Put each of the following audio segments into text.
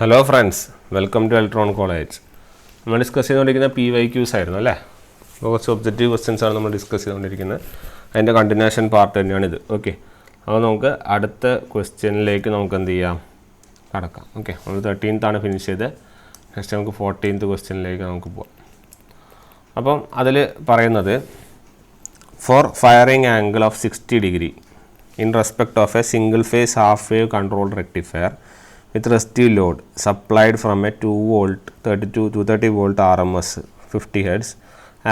Hello friends, welcome to Electron College. നമ്മൾ discuss ചെയ്തുകൊണ്ടിരിക്കുന്ന PYQs ആയിരുന്നു അല്ലേ. അപ്പോൾ കുറച്ച് ഒബ്ജക്റ്റീവ് ക്വസ്റ്റ്യൻസ് ആണ് നമ്മൾ ഡിസ്കസ് ചെയ്തുകൊണ്ടിരിക്കുന്നത്. അതിൻ്റെ കണ്ടിന്യൂഷൻ പാർട്ട് തന്നെയാണിത്. ഓക്കെ, അപ്പോൾ നമുക്ക് അടുത്ത ക്വസ്റ്റ്യനിലേക്ക് നമുക്ക് എന്ത് ചെയ്യാം, കടക്കാം. ഓക്കെ, നമ്മൾ 13th ആണ് ഫിനിഷ് ചെയ്ത്. നെക്സ്റ്റ് നമുക്ക് 14th ക്വസ്റ്റ്യനിലേക്ക് നമുക്ക് പോകാം. അപ്പം അതിൽ പറയുന്നത് for firing angle of 60 degree in respect of a single phase half wave controlled rectifier with resistive load supplied from a 230 volt RMS 50 Hz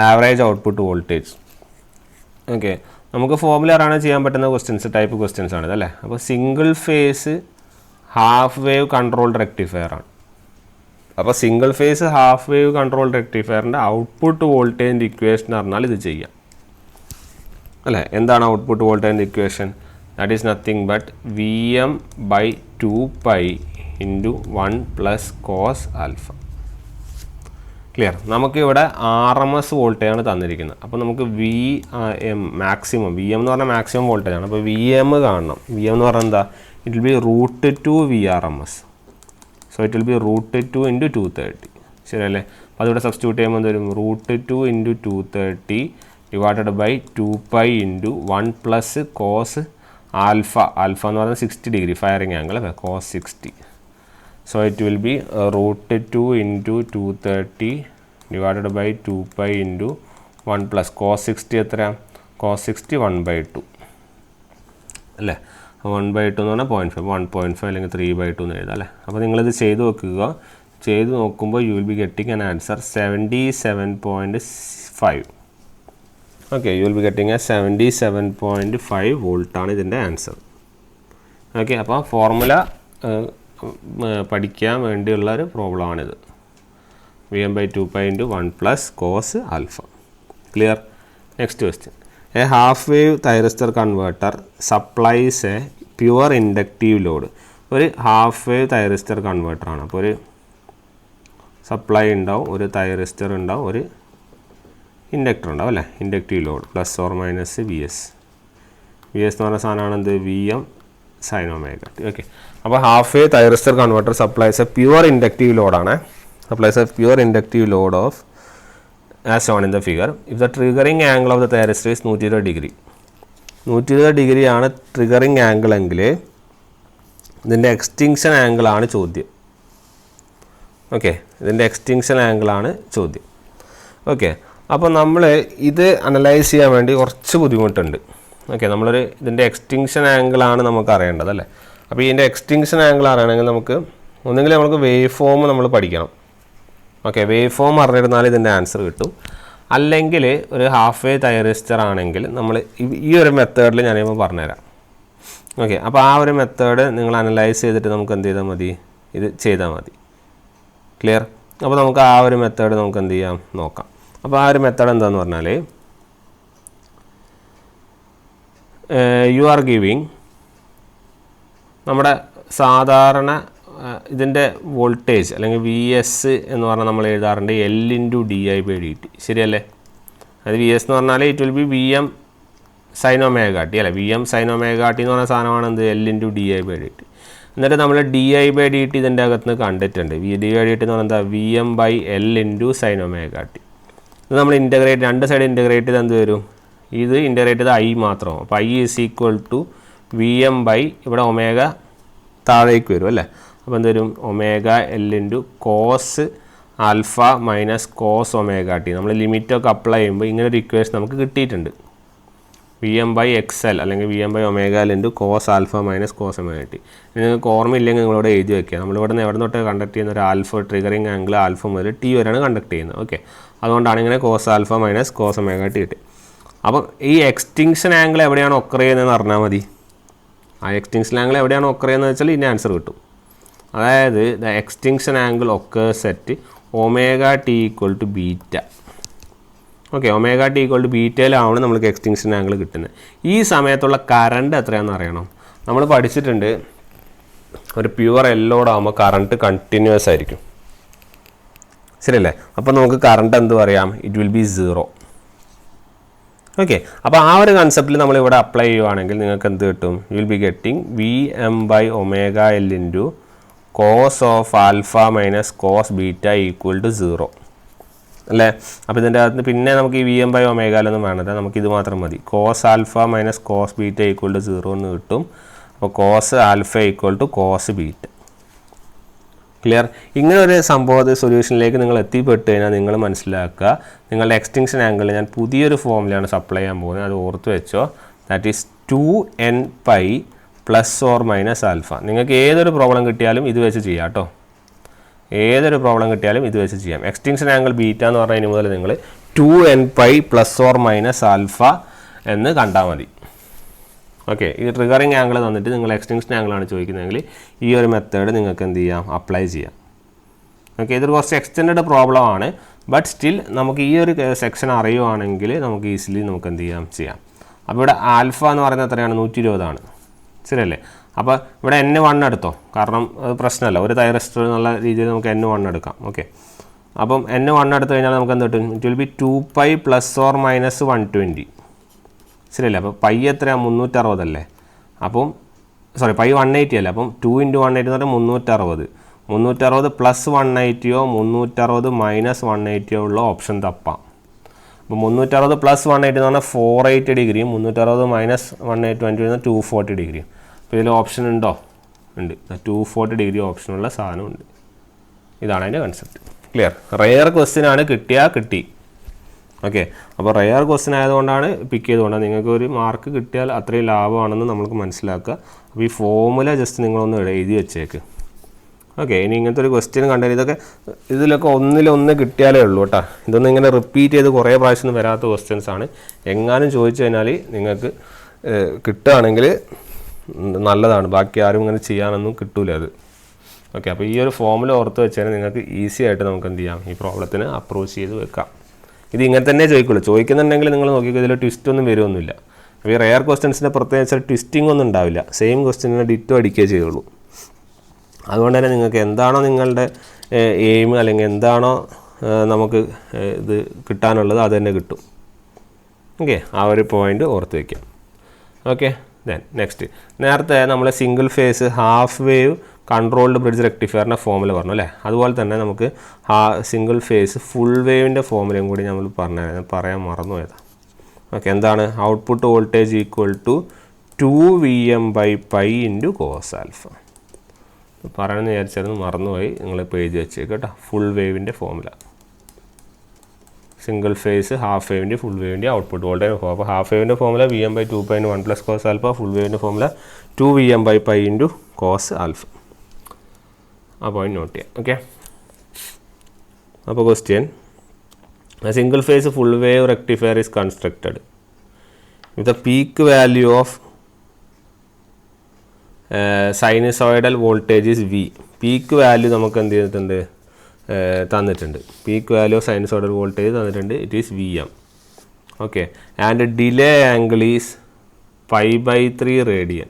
average output voltage. Okay, നമുക്ക് ഫോർമുലറാണ് ചെയ്യാൻ പറ്റുന്ന ക്വസ്റ്റ്യൻസ്, ടൈപ്പ് ക്വസ്റ്റ്യൻസ് ആണ് ഇതല്ലേ. അപ്പോൾ single phase half wave controlled rectifier ആണ്. അപ്പോൾ single phase half wave controlled റെക്ടിഫയറിൻ്റെ output വോൾട്ടേജിൻ്റെ ഇക്വേഷൻ പറഞ്ഞാൽ ഇത് ചെയ്യാം അല്ലേ. എന്താണ് ഔട്ട്പുട്ട് വോൾട്ടേജിൻ്റെ equation? That is nothing but Vm/2π × 1 + cos alpha. Clear? നമുക്കിവിടെ RMS വോൾട്ടേജാണ് തന്നിരിക്കുന്നത്. അപ്പോൾ നമുക്ക് Vm മാക്സിമം, Vm എന്ന് പറഞ്ഞാൽ മാക്സിമം വോൾട്ടേജാണ്. അപ്പോൾ Vm കാണണം. Vm എന്ന് പറഞ്ഞാൽ എന്താ? It will be √2 Vrms. So it will be √2 × 230. ശരിയല്ലേ? അപ്പോൾ അതിവിടെ സബ്സ്റ്റിറ്റ്യൂട്ട് ചെയ്യുമ്പോൾ എന്ത് വരും? √2 × 230 divided by 2π × 1 + cos alpha. Alpha എന്ന് പറയുന്നത് 60 degree ഫയറിംഗ് ആംഗിൾ അല്ലേ, cos 60. So it will be √2 × 230 divided by 2π × 1 + cos 60 എത്രയാണ്? cos 60 1/2 അല്ലേ. 1/2 എന്ന് പറഞ്ഞാൽ 0.5, 1.5 അല്ലെങ്കിൽ 3/2 എന്ന് എഴുതാം അല്ലേ. അപ്പോൾ നിങ്ങളിത് ചെയ്ത് നോക്കുക. ചെയ്ത് നോക്കുമ്പോൾ U will be getting an answer 77.5. Okay, U will be getting A 77.5 വോൾട്ടാണ് ഇതിൻ്റെ ആൻസർ. ഓക്കെ, അപ്പോൾ ഫോർമുല പഠിക്കാൻ വേണ്ടിയുള്ള ഒരു പ്രോബ്ലമാണിത്. Vm/2π × 1 + cos alpha. Clear? Next question. A half wave thyristor converter supplies a pure inductive load. ഒരു half wave thyristor കൺവേർട്ടറാണ്. അപ്പോൾ ഒരു supply ഉണ്ടാവും, ഒരു തൈറിസ്റ്റർ ഉണ്ടാവും, ഒരു ഇൻഡക്ടർ ഉണ്ടാവും അല്ലേ. Inductive load ± VS. VS എന്ന് പറഞ്ഞ സാധനമാണ് എന്ത്? Vm sin ωt. ഓക്കെ, അപ്പോൾ half wave thyristor converter supplies a pure inductive ലോഡാണ്. Supplies a pure inductive load of as shown in the figure. If the triggering angle of the thyristor is 120 degree. 120 degree ആണ് triggering angle എങ്കിൽ ഇതിൻ്റെ extinction ആംഗിളാണ് ചോദ്യം. Okay, ഇതിൻ്റെ extinction ആംഗിളാണ് ചോദ്യം. Okay, അപ്പോൾ നമ്മൾ ഇത് അനലൈസ് ചെയ്യാൻ വേണ്ടി കുറച്ച് ബുദ്ധിമുട്ടുണ്ട്. ഓക്കെ, നമ്മളൊരു ഇതിൻ്റെ എക്സ്റ്റിങ്ഷൻ ആംഗിളാണ് നമുക്ക് അറിയേണ്ടത് അല്ലേ. അപ്പോൾ ഇതിൻ്റെ എക്സ്റ്റിങ്ഷൻ ആംഗിൾ അറിയണമെങ്കിൽ നമുക്ക് ഒന്നുകിൽ നമുക്ക് വേവ് ഫോം നമ്മൾ പഠിക്കണം. ഓക്കെ, വേവ് ഫോം അറിഞ്ഞിരുന്നാൽ ഇതിൻ്റെ ആൻസർ കിട്ടും. അല്ലെങ്കിൽ ഒരു ഹാഫ് വേവ് തൈറിസ്റ്റർ ആണെങ്കിൽ നമ്മൾ ഈ ഒരു മെത്തേഡിൽ ഞാനിപ്പോൾ പറഞ്ഞുതരാം. ഓക്കെ, അപ്പോൾ ആ ഒരു മെത്തേഡ് നിങ്ങൾ അനലൈസ് ചെയ്തിട്ട് നമുക്ക് എന്ത് ചെയ്താൽ മതി? ഇത് ചെയ്താൽ മതി. ക്ലിയർ? അപ്പോൾ നമുക്ക് ആ ഒരു മെത്തേഡ് നമുക്ക് എന്ത് ചെയ്യാം, നോക്കാം. അപ്പോൾ ആ ഒരു മെത്തേഡ് എന്താണെന്ന് പറഞ്ഞാൽ യു ആർ ഗിവിങ് നമ്മുടെ സാധാരണ ഇതിൻ്റെ വോൾട്ടേജ് അല്ലെങ്കിൽ VS എന്ന് പറഞ്ഞാൽ നമ്മൾ എഴുതാറുണ്ട് L × di/dt. ശരിയല്ലേ? അത് VS എന്ന് പറഞ്ഞാൽ it will B Vm sin ωt അല്ലേ. Vm sin ωt എന്ന് പറഞ്ഞ സാധനമാണ് എന്ത്? L × di/dt. എന്നിട്ട് നമ്മൾ di/dt ഇതിൻ്റെ അകത്ത് നിന്ന് കണ്ടിട്ടുണ്ട്. di/dt എന്ന് പറഞ്ഞാൽ എന്താ? Vm/L × sin ωt. ഇത് നമ്മൾ ഇൻ്റഗ്രേറ്റ്, രണ്ട് സൈഡ് ഇൻ്റഗ്രേറ്റ് ചെയ്ത് എന്ത് വരും? ഇത് ഇൻ്റഗ്രേറ്റ് ചെയ്ത് I മാത്രമാവും. അപ്പോൾ I = Vm/ ഇവിടെ ഒമേഗ താഴേക്ക് വരും അല്ലേ. അപ്പോൾ എന്ത് വരും? ωL × cos α - cos ωt. നമ്മൾ ലിമിറ്റൊക്കെ അപ്ലൈ ചെയ്യുമ്പോൾ ഇങ്ങനെ ഒരു ഇക്വേഷൻ നമുക്ക് കിട്ടിയിട്ടുണ്ട്. Vm/XL അല്ലെങ്കിൽ Vm/ωL × cos α - cos ωt. നിങ്ങൾക്ക് ഓർമ്മയില്ലെങ്കിൽ നിങ്ങളിവിടെ എഴുതി വയ്ക്കുക. നമ്മളിവിടെ നിന്ന് എവിടെ തൊട്ട് കണ്ടക്ട് ചെയ്യുന്ന ഒരു ആൽഫ ട്രിഗറിങ് ആംഗിൾ ആൽഫ മുതൽ T വരെയാണ് കണ്ടക്ട് ചെയ്യുന്നത്. ഓക്കെ, അതുകൊണ്ടാണ് ഇങ്ങനെ cos α - cos ωt കിട്ടി. അപ്പം ഈ എക്സ്റ്റിങ്ഷൻ ആംഗിൾ എവിടെയാണ് ഒക്കർ ചെയ്യുന്നതെന്ന് അറിഞ്ഞാൽ മതി. ആ എക്സ്റ്റിങ്ഷൻ ആംഗിൾ എവിടെയാണ് ഒക്കർ ചെയ്യുന്നത് വെച്ചാൽ ഇതിൻ്റെ ആൻസർ കിട്ടും. അതായത് the extinction angle occurs at ωt = β. Okay, ωt = βയിലാണ് നമ്മൾക്ക് എക്സ്റ്റിങ്ഷൻ ആംഗിൾ കിട്ടുന്നത്. ഈ സമയത്തുള്ള കറണ്ട് എത്രയാണെന്ന് അറിയണം. നമ്മൾ പഠിച്ചിട്ടുണ്ട് ഒരു പ്യുവർ എല്ലോടാകുമ്പോൾ കറണ്ട് കണ്ടിന്യൂസ് ആയിരിക്കും. ശരിയല്ലേ? അപ്പോൾ നമുക്ക് കറണ്ട് എന്ത് പറയാം? It will B 0. ഓക്കെ, അപ്പോൾ ആ ഒരു കൺസെപ്റ്റിൽ നമ്മളിവിടെ അപ്ലൈ ചെയ്യുകയാണെങ്കിൽ നിങ്ങൾക്ക് എന്ത് കിട്ടും? You will be getting Vm/ωL × cos of alpha minus cos beta equal to 0 അല്ലേ. അപ്പോൾ ഇതിൻ്റെ അകത്ത് പിന്നെ നമുക്ക് ഈ വി എം ബൈ ഒമേഗാലൊന്നും വേണ്ടത്, നമുക്കിത് മാത്രം മതി. Cos alpha minus cos beta equal to 0 എന്ന് കിട്ടും. അപ്പോൾ cos alpha equal to cos beta. Clear? ഇങ്ങനെ ഒരു സംഭവത്തെ സൊല്യൂഷനിലേക്ക് നിങ്ങൾ എത്തിപ്പെട്ട് കഴിഞ്ഞാൽ നിങ്ങൾ മനസ്സിലാക്കുക, നിങ്ങളുടെ എക്സ്റ്റിങ്ഷൻ ആംഗിളിൽ ഞാൻ പുതിയൊരു ഫോമിലാണ് സപ്ലൈ ചെയ്യാൻ പോകുന്നത്. അത് ഓർത്ത് വെച്ചോ. That is 2nπ plus or minus alpha. നിങ്ങൾക്ക് ഏതൊരു പ്രോബ്ലം കിട്ടിയാലും ഇത് വെച്ച് ചെയ്യാം കേട്ടോ. ഏതൊരു പ്രോബ്ലം കിട്ടിയാലും ഇത് വെച്ച് ചെയ്യാം. എക്സ്റ്റിങ്ഷൻ ആംഗിൾ ബീറ്റ എന്ന് പറഞ്ഞാൽ ഇനി മുതൽ നിങ്ങൾ 2nπ plus or minus alpha എന്ന് കണ്ടാൽ മതി. ഓക്കെ, ഈ ട്രിഗറിങ് ആംഗിൾ തന്നിട്ട് നിങ്ങൾ എക്സ്റ്റിങ്ഷൻ ആംഗിളാണ് ചോദിക്കുന്നതെങ്കിൽ ഈ ഒരു മെത്തേഡ് നിങ്ങൾക്ക് എന്ത് ചെയ്യാം, അപ്ലൈ ചെയ്യാം. ഓക്കെ, ഇതൊരു കുറച്ച് എക്സ്റ്റെൻഡ് പ്രോബ്ലം ആണ്. ബട്ട് സ്റ്റിൽ നമുക്ക് ഈ ഒരു സെക്ഷൻ അറിയുവാണെങ്കിൽ നമുക്ക് ഈസിലി നമുക്ക് എന്ത് ചെയ്യാം. അപ്പോൾ ഇവിടെ ആൽഫ എന്ന് പറയുന്നത് എത്രയാണ്, 120 ആണ്. ശരിയല്ലേ? അപ്പോൾ ഇവിടെ N1 എടുത്തോ, കാരണം അത് പ്രശ്നമല്ല. ഒരു തൈറസ്റ്റർ എന്നുള്ള രീതിയിൽ നമുക്ക് N1 എടുക്കാം. ഓക്കെ, അപ്പം N1 എടുത്തു കഴിഞ്ഞാൽ നമുക്ക് എന്ത് കിട്ടും? It will be 2π plus or minus 120. ശരിയല്ലേ? അപ്പോൾ പൈ എത്രയാണ്, 360 അല്ലേ? അപ്പം സോറി, പൈ 180 അല്ലേ? അപ്പം 2 × 180 എന്ന് പറഞ്ഞാൽ 360 പ്ലസ് 180 360 മൈനസ് 180 ഉള്ള ഓപ്ഷൻ തപ്പാം. അപ്പോൾ 360 പ്ലസ് 180 എന്ന് പറഞ്ഞാൽ 480 ഡിഗ്രിയും 360 മൈനസ് 120 എന്ന് 240 ഡിഗ്രിയും. അപ്പോൾ ഇതിൽ ഓപ്ഷൻ ഉണ്ടോ? ഉണ്ട്. 240 ഡിഗ്രി ഓപ്ഷനുള്ള സാധനമുണ്ട്. ഇതാണ് അതിൻ്റെ കൺസെപ്റ്റ്. ക്ലിയർ? റെയർ ക്വസ്റ്റ്യൻ ആണ്, കിട്ടി. ഓക്കെ, അപ്പോൾ റെയർ ക്വസ്റ്റ്യൻ ആയതുകൊണ്ടാണ് പിക്ക് ചെയ്തുകൊണ്ടാണ്. നിങ്ങൾക്ക് ഒരു മാർക്ക് കിട്ടിയാൽ അത്രയും ലാഭമാണെന്ന് നമുക്ക് മനസ്സിലാക്കുക. അപ്പോൾ ഈ ഫോമുല ജസ്റ്റ് നിങ്ങളൊന്ന് എഴുതി വെച്ചേക്ക്. ഓക്കെ, ഇനി ഇങ്ങനത്തെ ഒരു ക്വസ്റ്റ്യൻ കണ്ടാൽ ഇതിലൊക്കെ ഒന്നിലൊന്ന് കിട്ടിയാലേ ഉള്ളൂ കേട്ടോ. ഇതൊന്നും ഇങ്ങനെ റിപ്പീറ്റ് ചെയ്ത് കുറേ പ്രാവശ്യം വരാത്ത ക്വസ്റ്റ്യൻസ് ആണ്. എങ്ങാനും ചോദിച്ചു കഴിഞ്ഞാൽ നിങ്ങൾക്ക് കിട്ടുകയാണെങ്കിൽ നല്ലതാണ്. ബാക്കി ആരും ഇങ്ങനെ ചെയ്യാനൊന്നും കിട്ടൂല അത്. ഓക്കെ, അപ്പോൾ ഈ ഒരു ഫോമുല ഓർത്ത് വെച്ചാൽ നിങ്ങൾക്ക് ഈസി ആയിട്ട് നമുക്ക് എന്ത് ചെയ്യാം, ഈ പ്രോബ്ലത്തിന് അപ്രോച്ച് ചെയ്ത് വെക്കാം. ഇത് ഇങ്ങനെ തന്നെ ചോദിക്കുള്ളൂ. ചോദിക്കുന്നുണ്ടെങ്കിൽ നിങ്ങൾ നോക്കിക്കോ, ഇതിൽ ട്വിസ്റ്റ് ഒന്നും വരുമൊന്നുമില്ല. അപ്പോൾ ഈ റെയർ ക്വസ്റ്റ്യൻസിൻ്റെ പ്രത്യേകിച്ച് ട്വിസ്റ്റിംഗ് ഒന്നും ഉണ്ടാവില്ല. സെയിം ക്വസ്റ്റ്യനെ ഡിറ്റോ അടിക്കുകയേ ചെയ്യുള്ളൂ. അതുകൊണ്ട് തന്നെ നിങ്ങൾക്ക് എന്താണോ നിങ്ങളുടെ എയിം, അല്ലെങ്കിൽ എന്താണോ നമുക്ക് ഇത് കിട്ടാനുള്ളത് അത് തന്നെ കിട്ടും. ഓക്കെ, ആ ഒരു പോയിൻ്റ് ഓർത്ത് വയ്ക്കാം. ഓക്കെ, ദെൻ നെക്സ്റ്റ്, നേരത്തെ നമ്മൾ single phase half wave controlled bridge റെക്ടിഫയറിൻ്റെ ഫോമുല പറഞ്ഞു അല്ലേ? അതുപോലെ തന്നെ നമുക്ക് സിംഗിൾ ഫേസ് ഫുൾ വേവിൻ്റെ ഫോമുലയും കൂടി നമ്മൾ പറയാൻ മറന്നുപോയതാണ്. ഓക്കെ, എന്താണ്? Output voltage equal to 2Vm/π × cos alpha. പറയണമെന്ന് വിചാരിച്ചായിരുന്നു, മറന്നുപോയി. നിങ്ങൾ പേജ് വെച്ചേക്ക് കേട്ടോ. ഫുൾ വേവിൻ്റെ ഫോമുല, സിംഗിൾ ഫേസ് ഹാഫ് വേവിൻ്റെ ഫുൾ വേവിൻ്റെ ഔട്ട്പുട്ട് വോൾട്ടേജ്. അപ്പോൾ ഹാഫ് വേവിൻ്റെ formula Vm/2π × 1 + cos alpha. Full വേവിൻ്റെ ഫോമുല 2Vm/π × cos ആൽഫ. ആ പോയിന്റ് നോട്ട് ചെയ്യാം. ഓക്കെ, അപ്പോൾ question, single phase full wave rectifier is constructed with a peak value of sinusoidal voltage is V. Peak value നമുക്ക് എന്ത് ചെയ്തിട്ടുണ്ട്, തന്നിട്ടുണ്ട്. Peak value of sinusoidal voltage തന്നിട്ടുണ്ട്. It is Vm. Okay, and delay angle is π/3 radian.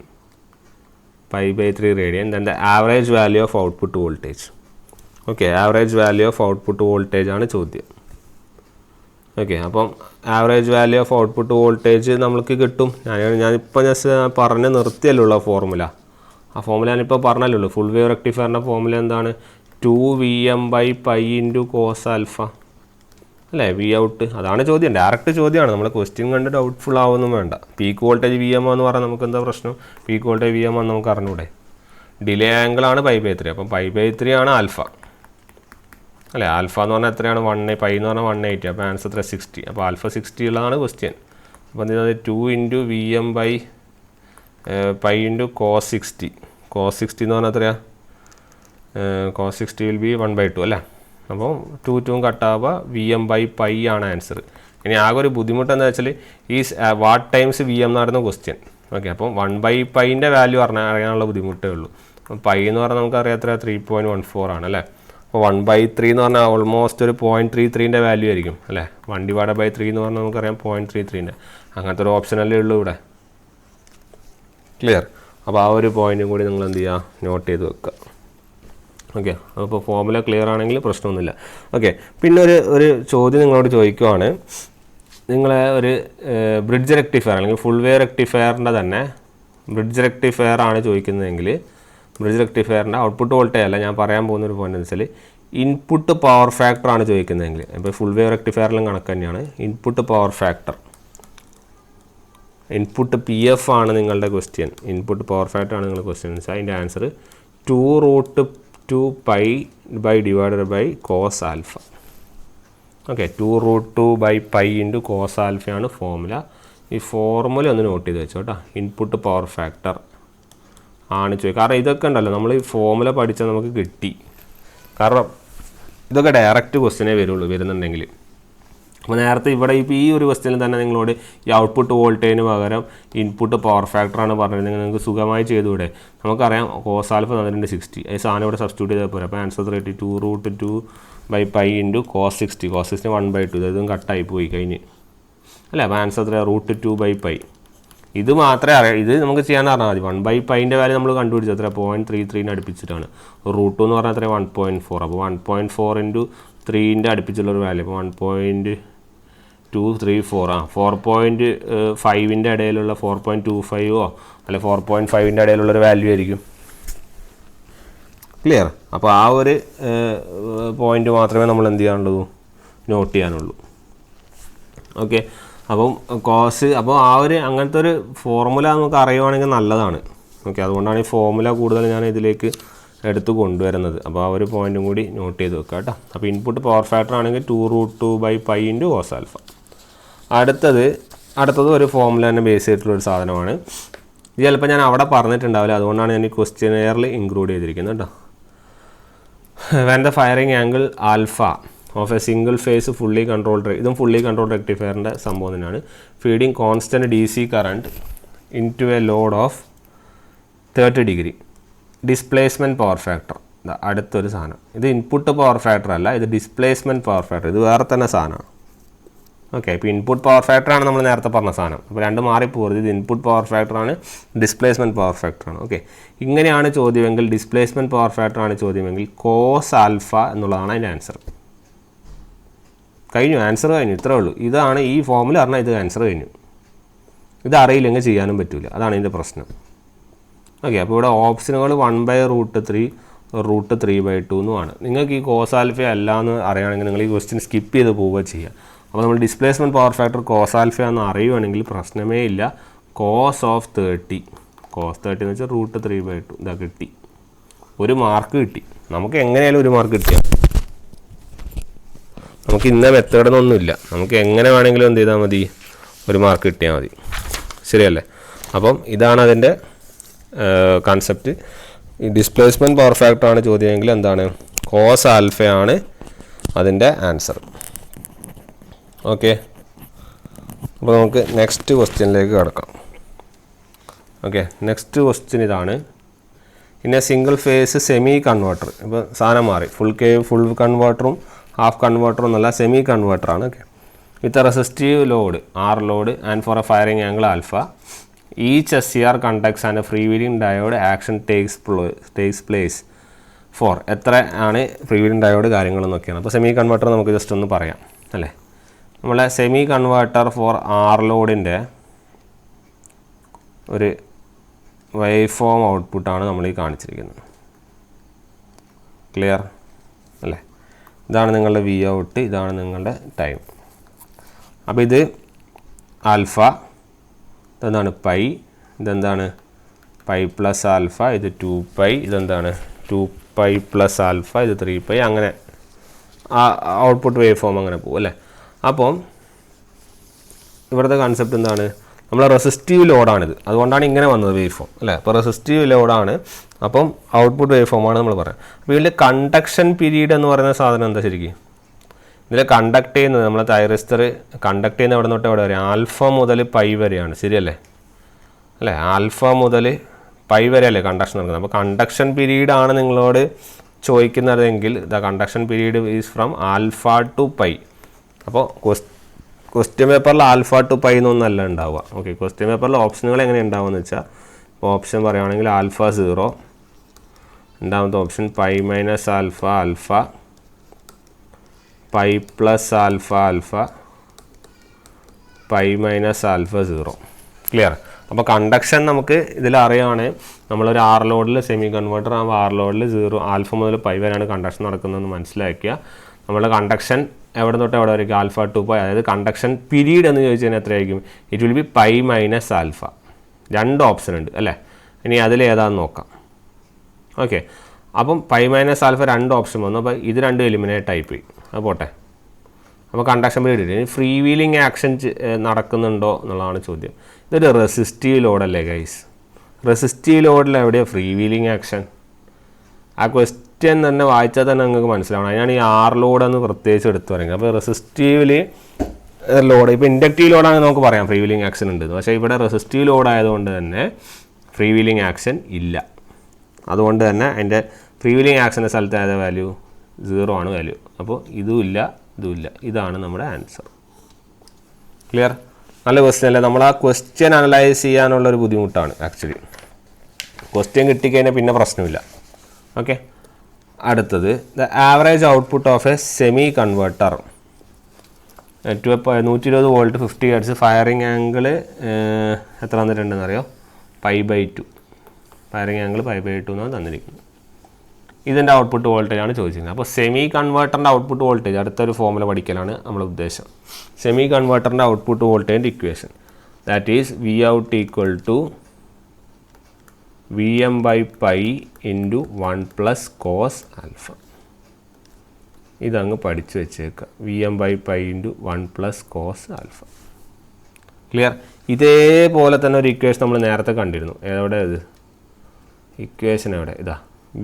π/3 radian. Then the average value of output voltage. Okay, average value of output voltage ആണ് ചോദ്യം. Okay, അപ്പം average value of output voltage നമുക്ക് കിട്ടും. ഞാനിപ്പോൾ just പറഞ്ഞ് നിർത്തിയല്ലോ formula. ആ formula ഞാനിപ്പോൾ പറഞ്ഞല്ലോ. ഫുൾ വേവ് റെക്ടിഫയറിൻ്റെ ഫോർമുല എന്താണ്? 2Vm/π × cos ആൽഫ അല്ലേ? V out. അതാണ് ചോദ്യം, ഡയറക്റ്റ് ചോദ്യമാണ്. നമ്മൾ ക്വസ്റ്റ്യൻ കണ്ട് ഡൗട്ട്ഫുൾ ആവുമൊന്നും വേണ്ട. പീക്ക് വോൾട്ടേജ് Vm എന്ന് പറഞ്ഞാൽ നമുക്ക് എന്താ പ്രശ്നം? പീക്ക് വോൾട്ടേജ് Vm എന്ന് നമുക്ക് അറിഞ്ഞൂടെ? ഡിലേ ആംഗിളാണ് π/3. അപ്പം π/3 ആണ് ആൽഫ അല്ലേ? ആൽഫ എന്ന് പറഞ്ഞാൽ എത്രയാണ്? 1 π എന്ന് പറഞ്ഞാൽ 180. അപ്പോൾ ആൻസർ 60. അപ്പോൾ ആൽഫ 60 ഉള്ളതാണ് ക്വസ്റ്റ്യൻ. അപ്പോൾ എന്ത് 2 × Vm/π × cos 60. cos 60 എന്ന് പറഞ്ഞാൽ എത്രയാണ്? cos 60 വിൽ ബി 1/2 അല്ലേ? അപ്പോൾ 2 കട്ടാവുക. Vm/π ആണ് ആൻസർ. ഇനി ആകെ ഒരു ബുദ്ധിമുട്ട് എന്താ വെച്ചാൽ ഈ വാട്ട് ടൈംസ് Vm എന്നായിരുന്നു ക്വസ്റ്റ്യൻ. ഓക്കെ, അപ്പം 1/πൻ്റെ വാല്യൂ അറിയാനുള്ള ബുദ്ധിമുട്ടേ ഉള്ളൂ. അപ്പം പൈ എന്ന് പറഞ്ഞാൽ നമുക്കറിയാം എത്ര 3.14 ആണ് അല്ലേ? അപ്പോൾ 1/3 എന്ന് പറഞ്ഞാൽ ഓൾമോസ്റ്റ് ഒരു 0.33ൻ്റെ വാല്യൂ ആയിരിക്കും അല്ലേ? 1/3 എന്ന് പറഞ്ഞാൽ നമുക്കറിയാം 0.33ൻ്റെ. അങ്ങനത്തെ ഒരു ഓപ്ഷനല്ലേ ഉള്ളൂ ഇവിടെ. ക്ലിയർ? അപ്പോൾ ആ ഒരു പോയിൻറ്റും കൂടി നിങ്ങൾ എന്ത് ചെയ്യുക, നോട്ട് ചെയ്ത് വെക്കുക. ഓക്കെ, അപ്പോൾ ഫോർമുല ക്ലിയർ ആണെങ്കിൽ പ്രശ്നമൊന്നുമില്ല. ഓക്കെ, പിന്നെ ഒരു ചോദ്യം നിങ്ങളോട് ചോദിക്കുവാണ്. നിങ്ങളെ ഒരു ബ്രിഡ്ജ് റെക്ടിഫയർ അല്ലെങ്കിൽ ഫുൾ വേവ് റെക്ടിഫയറിൻ്റെ തന്നെ ബ്രിഡ്ജ് റെക്ടിഫയർ ആണ് ചോദിക്കുന്നതെങ്കിൽ ബ്രിഡ്ജ് റെക്ടിഫയറിൻ്റെ ഔട്ട്പുട്ട് വോൾട്ടേജ് അല്ല, ഞാൻ പറയാൻ പോകുന്നൊരു പോയിന്റ് എന്ന് വെച്ചാൽ ഇൻപുട്ട് പവർ ഫാക്ടറാണ് ചോദിക്കുന്നതെങ്കിൽ, ഇപ്പോൾ ഫുൾ വേവ് റെക്ടിഫയറിലും കണക്ക് തന്നെയാണ്. Input power factor, input PF ആണ് നിങ്ങളുടെ ക്വസ്റ്റ്യൻ, ഇൻപുട്ട് പവർ ഫാക്ടർ ആണ് നിങ്ങളുടെ ക്വസ്റ്റ്യൻ എന്ന് വെച്ചാൽ അതിൻ്റെ answer 2√2π cos alpha. Okay, 2√2π × cos alpha ആണ് ഫോർമുല. ഈ ഫോർമുല ഒന്ന് നോട്ട് ചെയ്ത് വെച്ചോ കേട്ടോ. ഇൻപുട്ട് പവർ ഫാക്ടർ ആണ് ചോദിക്കുക. കാരണം ഇതൊക്കെ ഉണ്ടല്ലോ നമ്മൾ ഈ ഫോർമുല പഠിച്ചാൽ നമുക്ക് കിട്ടി. കാരണം ഇതൊക്കെ ഡയറക്റ്റ് ക്വസ്റ്റ്യനേ വരുന്നുണ്ടെങ്കിൽ. അപ്പോൾ നേരത്തെ ഇവിടെ ഇപ്പോൾ ഈ ഒരു ക്വസ്റ്റ്യനിൽ തന്നെ നിങ്ങളോട് ഈ ഔട്ട്പുട്ട് വോൾട്ടേജിന് പകരം ഇൻപുട്ട് പവർ ഫാക്ടറാണ് പറഞ്ഞിരുന്നെങ്കിൽ നിങ്ങൾക്ക് സുഖമായി ചെയ്തുകൂടെ. നമുക്കറിയാം cos ആൽഫ 60, ഈ സാധനം ഇവിടെ സബ്സ്റ്റിറ്റ്യൂട്ട് ചെയ്താൽ പോരാ. അപ്പോൾ ആൻസർ 2√2π × cos 60, cos 60 1/2, ഇതും കട്ടായി പോയി കഴിഞ്ഞ് അല്ലേ. അപ്പോൾ ആൻസർ 2/2π. ഇത് മാത്രമേ അറിയാം, ഇത് നമുക്ക് ചെയ്യാൻ പറഞ്ഞാൽ മതി. 1/π വാല്യൂ നമ്മൾ കണ്ടുപിടിച്ചത് എത്ര 0.33 അടുപ്പിച്ചിട്ടാണ്. √2 എന്ന് പറഞ്ഞാൽ എത്ര 1.4. അപ്പോൾ 1.4 × 3 അടുപ്പിച്ചുള്ളൊരു വാല്യൂ. അപ്പോൾ 1.234 4.5 ഇടയിലുള്ള 4.25 അല്ലെ 4.5 ഇടയിലുള്ളൊരു വാല്യൂ ആയിരിക്കും. ക്ലിയർ? അപ്പോൾ ആ ഒരു പോയിന്റ് മാത്രമേ നമ്മൾ എന്ത് ചെയ്യാനുള്ളൂ, നോട്ട് ചെയ്യാനുള്ളൂ. ഓക്കെ, അപ്പം അപ്പോൾ ആ ഒരു അങ്ങനത്തെ ഒരു ഫോർമുല നമുക്ക് അറിയുവാണെങ്കിൽ നല്ലതാണ്. ഓക്കെ, അതുകൊണ്ടാണ് ഈ ഫോർമുല കൂടുതൽ ഞാൻ ഇതിലേക്ക് എടുത്ത് കൊണ്ടുവരുന്നത്. അപ്പോൾ ആ ഒരു പോയിന്റും കൂടി നോട്ട് ചെയ്ത് വെക്കുക കേട്ടോ. അപ്പോൾ ഇൻപുട്ട് പവർ ഫാക്ടർ ആണെങ്കിൽ 2√2π × cos ആൽഫ. അടുത്തത് ഒരു ഫോർമുല തന്നെ ബേസ് ചെയ്തിട്ടുള്ളൊരു സാധനമാണ്. ഇത് ചിലപ്പോൾ ഞാൻ അവിടെ പറഞ്ഞിട്ടുണ്ടാവില്ല, അതുകൊണ്ടാണ് ഞാൻ ഈ ക്വസ്റ്റ്യനെയറിൽ ഇൻക്ലൂഡ് ചെയ്തിരിക്കുന്നത് കേട്ടോ. When the firing angle alpha of a single phase fully controlled, ഇതും ഫുള്ളി കൺട്രോൾഡ് റെക്ടിഫയറിൻ്റെ സംഭവം തന്നെയാണ്. Feeding constant DC current into a load of 30 degree. Displacement power factor, അടുത്തൊരു സാധനം. ഇത് ഇൻപുട്ട് പവർ ഫാക്ടർ അല്ല, ഇത് ഡിസ്പ്ലേസ്മെൻറ്റ് പവർ ഫാക്ടർ. ഇത് വേറെ തന്നെ സാധനമാണ്. ഓക്കെ, ഇപ്പോൾ ഇൻപുട്ട് പവർ ഫാക്ടറാണ് നമ്മൾ നേരത്തെ പറഞ്ഞ സാധനം. അപ്പോൾ രണ്ട് മാറിപ്പോകരുത്. ഇത് ഇൻപുട്ട് പവർ ഫാക്ടറാണ്, ഡിസ്പ്ലേസ്മെൻറ്റ് പവർ ഫാക്ടറാണ്. ഓക്കെ, ഇങ്ങനെയാണ് ചോദ്യമെങ്കിൽ, ഡിസ്പ്ലേസ്മെൻറ്റ് പവർ ഫാക്ടറാണ് ചോദ്യമെങ്കിൽ cos ആൽഫ എന്നുള്ളതാണ് അതിൻ്റെ ആൻസർ. കഴിഞ്ഞു, ആൻസർ കഴിഞ്ഞു, ഇത്രേ ഉള്ളൂ. ഇതാണ് ഈ ഫോർമുല പറഞ്ഞാൽ ഇത് ആൻസർ കഴിഞ്ഞു. ഇത് അറിയില്ലെങ്കിൽ ചെയ്യാനും പറ്റില്ല, അതാണ് ഇതിൻ്റെ പ്രശ്നം. ഓക്കെ, അപ്പോൾ ഇവിടെ ഓപ്ഷനുകൾ 1/√3 √3/2 എന്നുമാണ്. നിങ്ങൾക്ക് ഈ cos ആൽഫ അല്ല എന്ന് അറിയുകയാണെങ്കിൽ നിങ്ങൾ ഈ ക്വസ്റ്റ്യൻ സ്കിപ്പ് ചെയ്ത് പോവുക ചെയ്യുക. അപ്പോൾ നമ്മൾ displacement power factor cos alpha എന്ന് അറിയുവാണെങ്കിൽ പ്രശ്നമേ ഇല്ല. cos 30 എന്ന് വെച്ചാൽ √3/2 ഇതാ കിട്ടി. ഒരു മാർക്ക് കിട്ടി. നമുക്ക് എങ്ങനെയായാലും ഒരു മാർക്ക് കിട്ടിയാൽ, നമുക്ക് ഇന്ന മെത്തേഡൊന്നുമില്ല, നമുക്ക് എങ്ങനെ വേണമെങ്കിലും എന്ത് ചെയ്താൽ മതി, ഒരു മാർക്ക് കിട്ടിയാൽ മതി. ശരിയല്ലേ? അപ്പം ഇതാണ് അതിൻ്റെ കൺസെപ്റ്റ്. ഈ ഡിസ്പ്ലേസ്മെൻറ്റ് പവർ ഫാക്ടറാണ് ചോദ്യമെങ്കിൽ എന്താണ്, cos ആൽഫയാണ് അതിൻ്റെ ആൻസർ. ഓക്കെ, അപ്പോൾ നമുക്ക് നെക്സ്റ്റ് ക്വസ്റ്റ്യനിലേക്ക് കിടക്കാം. ഓക്കെ, നെക്സ്റ്റ് ക്വസ്റ്റ്യൻ ഇതാണ്. പിന്നെ സിംഗിൾ ഫേസ് സെമി കൺവേർട്ടർ. ഇപ്പോൾ സാധനം മാറി, ഫുൾ കൺവേർട്ടറും ഹാഫ് കൺവേർട്ടറും എന്നല്ല, സെമി കൺവേർട്ടറാണ്. Okay, with resistive load R load and for a firing angle alpha each SCR conducts and a free wheeling diode action takes place for. എത്ര ആണ് ഫ്രീ വീലിംഗ് ഡയോഡ് കാര്യങ്ങളെന്നൊക്കെയാണ്. അപ്പോൾ സെമി കൺവേർട്ടർ നമുക്ക് just ഒന്ന് പറയാം അല്ലേ. നമ്മളെ semi converter four R ലോഡിൻ്റെ ഒരു wave form ഔട്ട്പുട്ടാണ് നമ്മൾ ഈ കാണിച്ചിരിക്കുന്നത്. ക്ലിയർ അല്ലേ? ഇതാണ് നിങ്ങളുടെ V ഔട്ട്, ഇതാണ് നിങ്ങളുടെ ടൈം. അപ്പോൾ ഇത് ആൽഫ, ഇതെന്താണ് പൈ, ഇതെന്താണ് പൈ പ്ലസ് ആൽഫ, ഇത് 2π, ഇതെന്താണ് 2π പ്ലസ് ആൽഫ, ഇത് 3π. അങ്ങനെ ആ ഔട്ട്പുട്ട് വേവ് ഫോം അങ്ങനെ പോകും അല്ലേ. അപ്പം ഇവിടുത്തെ കൺസെപ്റ്റ് എന്താണ്, നമ്മൾ റെസിസ്റ്റീവ് ലോഡാണിത്, അതുകൊണ്ടാണ് ഇങ്ങനെ വന്നത് വേവ് ഫോം അല്ലേ. അപ്പോൾ റെസിസ്റ്റീവ് ലോഡാണ്, അപ്പം ഔട്ട്പുട്ട് വേവ് ഫോമാണ് നമ്മൾ പറയുന്നത്. അപ്പോൾ ഇതിൽ കണ്ടക്ഷൻ പീരീഡ് എന്ന് പറയുന്ന സാധനം എന്താ ശരിക്കും, ഇതിൽ കണ്ടക്ട് ചെയ്യുന്നത് നമ്മൾ തൈറിസ്റ്റർ കണ്ടക്ട് ചെയ്യുന്ന എവിടെ തൊട്ട് എവിടെ വരെ, ആൽഫ മുതൽ പൈ വരെയാണ്. ശരിയല്ലേ അല്ലേ? ആൽഫ മുതൽ പൈ വരെ അല്ലേ കണ്ടക്ഷൻ നടക്കുന്നത്. അപ്പോൾ കണ്ടക്ഷൻ പീരീഡാണ് നിങ്ങളോട് ചോദിക്കുന്നതെങ്കിൽ the conduction period is from alpha to pi. അപ്പോൾ ക്വസ്റ്റ്യൻ പേപ്പറിൽ ആൽഫ ടു പൈ എന്നൊന്നല്ല ഉണ്ടാവുക. ഓക്കെ, ക്വസ്റ്റ്യൻ പേപ്പറിൽ ഓപ്ഷനുകൾ എങ്ങനെ ഉണ്ടാവുമെന്ന് വെച്ചാൽ, ഇപ്പോൾ ഓപ്ഷൻ പറയുകയാണെങ്കിൽ ആൽഫ 0, രണ്ടാമത്തെ option pi minus alpha alpha, pi plus alpha alpha, pi minus alpha 0. Clear? അപ്പോൾ കണ്ടക്ഷൻ നമുക്ക് ഇതിലറിയാണ്. നമ്മളൊരു ആർ ലോഡിൽ സെമി കൺവേർട്ടർ ആകുമ്പോൾ ആർ ലോഡിൽ 0 ആൽഫ മുതൽ പൈ വരെയാണ് കണ്ടക്ഷൻ നടക്കുന്നതെന്ന് മനസ്സിലാക്കുക. നമ്മുടെ കണ്ടക്ഷൻ എവിടെ തൊട്ട് എവിടെ വരെയും ആൽഫ ടു പൈ, അതായത് കണ്ടക്ഷൻ പീരീഡ് എന്ന് ചോദിച്ചു കഴിഞ്ഞാൽ എത്രയായിരിക്കും? It will B pi minus alpha. 2 option ഉണ്ട് അല്ലേ? ഇനി അതിലേതാണെന്ന് നോക്കാം. ഓക്കെ, അപ്പം പൈ മൈനസ് ആൽഫ 2 ഓപ്ഷൻ വന്നു. അപ്പോൾ ഇത് 2 എലിമിനേറ്റ് ആയിപ്പോയി. അത് പോട്ടെ. അപ്പോൾ കണ്ടക്ഷൻ പീരീഡ്. ഇനി ഫ്രീ വീലിംഗ് ആക്ഷൻ നടക്കുന്നുണ്ടോ എന്നുള്ളതാണ് ചോദ്യം. ഇതൊരു റെസിസ്റ്റീവ് ലോഡല്ലേ ഗൈസ്? റെസിസ്റ്റീവ് ലോഡിൽ എവിടെയാണ് ഫ്രീ വീലിംഗ് ആക്ഷൻ? ആ ക്വസ്റ്റ്യൻ തന്നെ വായിച്ചാൽ തന്നെ നിങ്ങൾക്ക് മനസ്സിലാവണം. അതിനാണ് ഈ ആർ ലോഡെന്ന് പ്രത്യേകിച്ച് എടുത്തു പറയുന്നത്. അപ്പോൾ റെസിസ്റ്റീവിൽ ലോഡ്, ഇപ്പോൾ ഇൻഡക്റ്റീവ് ലോഡാണെങ്കിൽ നമുക്ക് പറയാം ഫ്രീ വീലിംഗ് ആക്ഷൻ ഉണ്ട്. പക്ഷേ ഇവിടെ റെസിസ്റ്റീവ് ലോഡ് ആയതുകൊണ്ട് തന്നെ ഫ്രീ വീലിംഗ് ആക്ഷൻ ഇല്ല. അതുകൊണ്ട് തന്നെ അതിൻ്റെ ഫ്രീ വീലിംഗ് ആക്ഷൻ്റെ സ്ഥലത്ത് ഏതാ വാല്യൂ? 0 ആണ് വാല്യൂ. അപ്പോൾ ഇതുമില്ല, ഇതുമില്ല. ഇതാണ് നമ്മുടെ ആൻസർ. ക്ലിയർ? നല്ല ക്വസ്റ്റ്യൻ അല്ലേ? നമ്മൾ ആ ക്വസ്റ്റ്യൻ അനലൈസ് ചെയ്യാനുള്ളൊരു ബുദ്ധിമുട്ടാണ് ആക്ച്വലി. ക്വസ്റ്റ്യൻ കിട്ടിക്കഴിഞ്ഞാൽ പിന്നെ പ്രശ്നമില്ല. ഓക്കെ, അടുത്തത് the average output of a semi converter to 120 volt 50 hertz firing angle എത്ര തന്നിട്ടുണ്ടെന്ന് അറിയോ? π/2. ഫയറിംഗ് ആംഗിൾ π/2 എന്നാണ് തന്നിരിക്കുന്നത്. ഇതിൻ്റെ ഔട്ട്പുട്ട് വോൾട്ടേജ് ആണ് ചോദിച്ചിരിക്കുന്നത്. അപ്പോൾ സെമി കൺവേർട്ടറിൻ്റെ ഔട്ട്പുട്ട് വോൾട്ടേജ് അടുത്തൊരു ഫോമുല പഠിക്കലാണ് നമ്മുടെ ഉദ്ദേശം. സെമി കൺവേർട്ടറിൻ്റെ ഔട്ട്പുട്ട് വോൾട്ടേജിൻ്റെ equation that is V out equal to Vm/π into 1 + cos alpha. ഇതങ്ങ് പഠിച്ചു വെച്ചേക്കുക. Vm/π into 1 + cos alpha. Clear? ഇതേപോലെ തന്നെ ഒരു ഇക്വേഷൻ നമ്മൾ നേരത്തെ കണ്ടിരുന്നു. എവിടെ ഇത് ഇക്വേഷൻ? എവിടെ? ഇതാ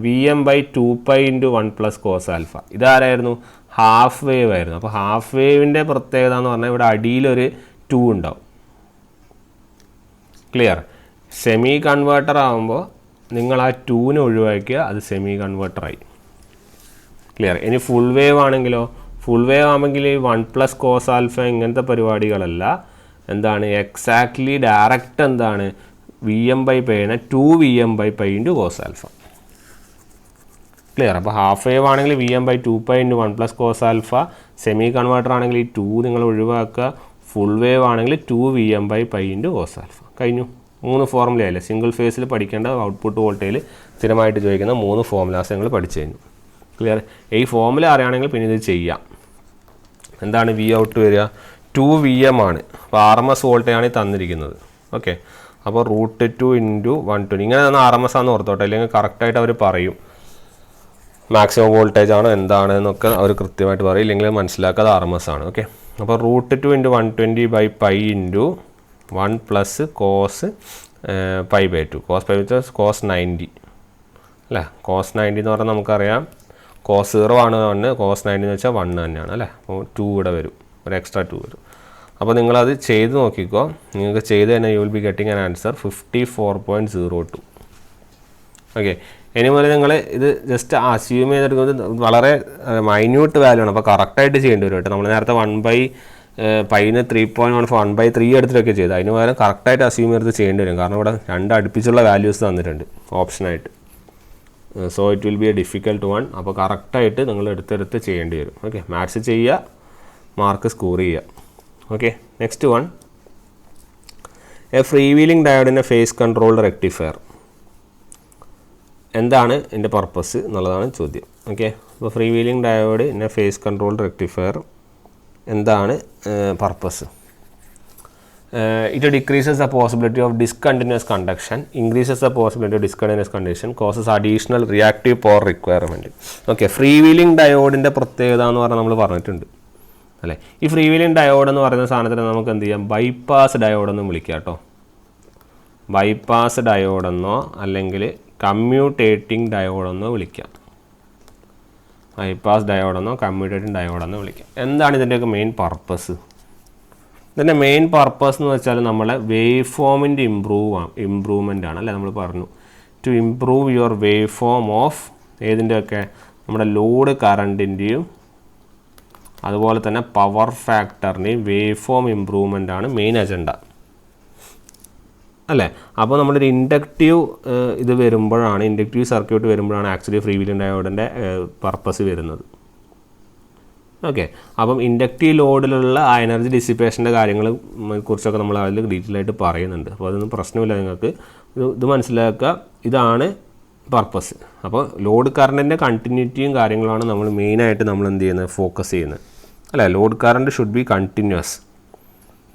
Vm/2π ഇൻറ്റു 1 + cos ആൽഫ. ഇതാരായിരുന്നു? ഹാഫ് വേവ് ആയിരുന്നു. അപ്പോൾ ഹാഫ് വേവിൻ്റെ പ്രത്യേകത എന്ന് പറഞ്ഞാൽ ഇവിടെ അടിയിലൊരു 2 ഉണ്ടാവും. ക്ലിയർ? സെമി കൺവേർട്ടർ ആകുമ്പോൾ നിങ്ങൾ ആ 2നെ ഒഴിവാക്കിയാൽ അത് സെമി കൺവേർട്ടറായി. ക്ലിയർ? ഇനി ഫുൾ വേവ് ആണെങ്കിലോ? ഫുൾ വേവ് ആണെങ്കിൽ 1 + cos ആൽഫ ഇങ്ങനത്തെ പരിപാടികളല്ല. എന്താണ് എക്സാക്ട്ലി ഡയറക്റ്റ് എന്താണ് Vm/π 2Vm/π into cos alpha. Clear? അപ്പോൾ ഹാഫ് വേവ് ആണെങ്കിൽ Vm/2π into 1 + cos alpha. Semi converter ആണെങ്കിൽ ഈ 2 നിങ്ങൾ ഒഴിവാക്കുക. ഫുൾ വേവ് ആണെങ്കിൽ 2Vm/π ഇൻറ്റു cos ആൽഫ. കഴിഞ്ഞു. 3 ഫോർമുലയല്ലേ? സിംഗിൾ ഫേസിൽ പഠിക്കേണ്ട ഔട്ട്പുട്ട് വോൾട്ടേജിൽ സ്ഥിരമായിട്ട് ചോദിക്കുന്ന 3 ഫോർമുലാസ് നിങ്ങൾ പഠിച്ചു കഴിഞ്ഞു. ക്ലിയർ? ഈ ഫോർമുല അറിയുകയാണെങ്കിൽ പിന്നെ ഇത് ചെയ്യാം. എന്താണ് വി ഔട്ട് വരിക? 2Vm ആണ്. അപ്പോൾ RMS വോൾട്ടേജാണ് തന്നിരിക്കുന്നത്. ഓക്കെ, അപ്പോൾ √2 ഇൻറ്റു 120 ഇങ്ങനെ തന്നെ RMS ആണെന്ന് ഓർത്തോട്ടെ. അല്ലെങ്കിൽ കറക്റ്റായിട്ട് അവർ പറയും മാക്സിമം വോൾട്ടേജ് ആണ് എന്താണെന്നൊക്കെ അവർ കൃത്യമായിട്ട് പറയും. ഇല്ലെങ്കിൽ മനസ്സിലാക്കാതെ RMS ആണ്. ഓക്കെ, അപ്പോൾ √2 into 120/π into 1 + cos π/2. cos π/2 cos 90 അല്ലേ? cos 90 എന്ന് പറഞ്ഞാൽ നമുക്കറിയാം cos 0 ആണ് 1, cos 90 എന്ന് വെച്ചാൽ 1 തന്നെയാണ് അല്ലേ? അപ്പോൾ 2 ഇവിടെ വരും, ഒരു എക്സ്ട്രാ 2 വരും. അപ്പോൾ നിങ്ങളത് ചെയ്ത് നോക്കിക്കോ. നിങ്ങൾക്ക് ചെയ്ത് തന്നെ U will be getting an answer 54.02. Okay, ഇനി മുതൽ നിങ്ങൾ ഇത് ജസ്റ്റ് അസ്യൂം ചെയ്തെടുക്കുന്നത് വളരെ മൈന്യൂട്ട് വാല്യൂ ആണ്. അപ്പോൾ കറക്റ്റായിട്ട് ചെയ്യേണ്ടി വരും കേട്ടോ. നമ്മൾ നേരത്തെ 1/π 3.14 1/3 എടുത്തിട്ടൊക്കെ ചെയ്ത് അതിന് പകരം കറക്റ്റായിട്ട് അസ്യൂം ചെയ്ത് ചെയ്യേണ്ടി വരും. കാരണം ഇവിടെ 2 അടുപ്പിച്ചുള്ള വാല്യൂസ് തന്നിട്ടുണ്ട് ഓപ്ഷനായിട്ട്. So it will be a difficult one. അപ്പോൾ കറക്റ്റായിട്ട് നിങ്ങൾ എടുത്തെടുത്ത് ചെയ്യേണ്ടി വരും. ഓക്കെ, മാത്സ് ചെയ്യുക, മാർക്ക് സ്കോർ ചെയ്യുക. Okay, next one a free wheeling ഡയോഡിൻ്റെ ഫേസ് കൺട്രോൾഡ് റെക്ടിഫയർ. എന്താണ് ഇതിൻ്റെ പർപ്പസ് എന്നുള്ളതാണ് ചോദ്യം. ഓക്കെ, അപ്പോൾ free wheeling diode in a phase controlled rectifier എന്താണ് purpose? It decreases the possibility of discontinuous conduction, increases the possibility of discontinuous conduction, causes additional reactive power requirement. Okay, free wheeling ഡയോഡിൻ്റെ പ്രത്യേകത എന്ന് പറഞ്ഞാൽ നമ്മൾ പറഞ്ഞിട്ടുണ്ട് അല്ലേ? ഈ ഫ്രീ വീലിംഗ് ഡയോഡ് എന്ന് പറയുന്ന സാധനത്തിന് നമുക്ക് എന്ത് ചെയ്യാം? ബൈപ്പാസ് ഡയോഡെന്നും വിളിക്കാം കേട്ടോ. ബൈപ്പാസ് ഡയോഡെന്നോ അല്ലെങ്കിൽ കമ്മ്യൂട്ടേറ്റിംഗ് ഡയോഡെന്നോ വിളിക്കാം. ബൈപ്പാസ് ഡയോഡെന്നോ കമ്മ്യൂട്ടേറ്റിംഗ് ഡയോഡെന്നോ വിളിക്കാം. എന്താണ് ഇതിൻ്റെയൊക്കെ മെയിൻ പർപ്പസ്? ഇതിൻ്റെ മെയിൻ പർപ്പസ് എന്ന് വെച്ചാൽ നമ്മളെ വേവ് ഫോമിൻ്റെ ഇമ്പ്രൂവ്മെൻ്റ് ആണ് അല്ലേ? നമ്മൾ പറഞ്ഞു to improve your wave form of ഏതിൻ്റെയൊക്കെ? നമ്മുടെ ലോഡ് കറണ്ടിൻ്റെയും അതുപോലെ തന്നെ പവർ ഫാക്ടറിൻ്റെയും വേവ് ഫോം ഇമ്പ്രൂവ്മെൻ്റ് ആണ് മെയിൻ അജണ്ട അല്ലേ? അപ്പോൾ നമ്മളൊരു ഇൻഡക്റ്റീവ് ഇത് വരുമ്പോഴാണ്, ഇൻഡക്റ്റീവ് സർക്യൂട്ട് വരുമ്പോഴാണ് ആക്ച്വലി ഫ്രീ വീലിംഗ് ഡയോഡിൻ്റെ പർപ്പസ് വരുന്നത് ഓക്കെ. അപ്പം ഇൻഡക്റ്റീവ് ലോഡിലുള്ള ആ എനർജി ഡിസിപ്പേഷൻ്റെ കാര്യങ്ങളെ കുറിച്ചൊക്കെ നമ്മൾ അതിൽ ഡീറ്റെയിൽ ആയിട്ട് പറയുന്നുണ്ട്. അപ്പോൾ അതൊന്നും പ്രശ്നമില്ല, നിങ്ങൾക്ക് ഇത് മനസ്സിലാക്കുക. ഇതാണ് പർപ്പസ്. അപ്പോൾ ലോഡ് കറണ്ടിൻ്റെ കണ്ടിന്യൂറ്റിയും കാര്യങ്ങളാണ് നമ്മൾ മെയിനായിട്ട് നമ്മൾ എന്ത് ചെയ്യുന്നത്, ഫോക്കസ് ചെയ്യുന്നത് അല്ലേ. Load current should be continuous.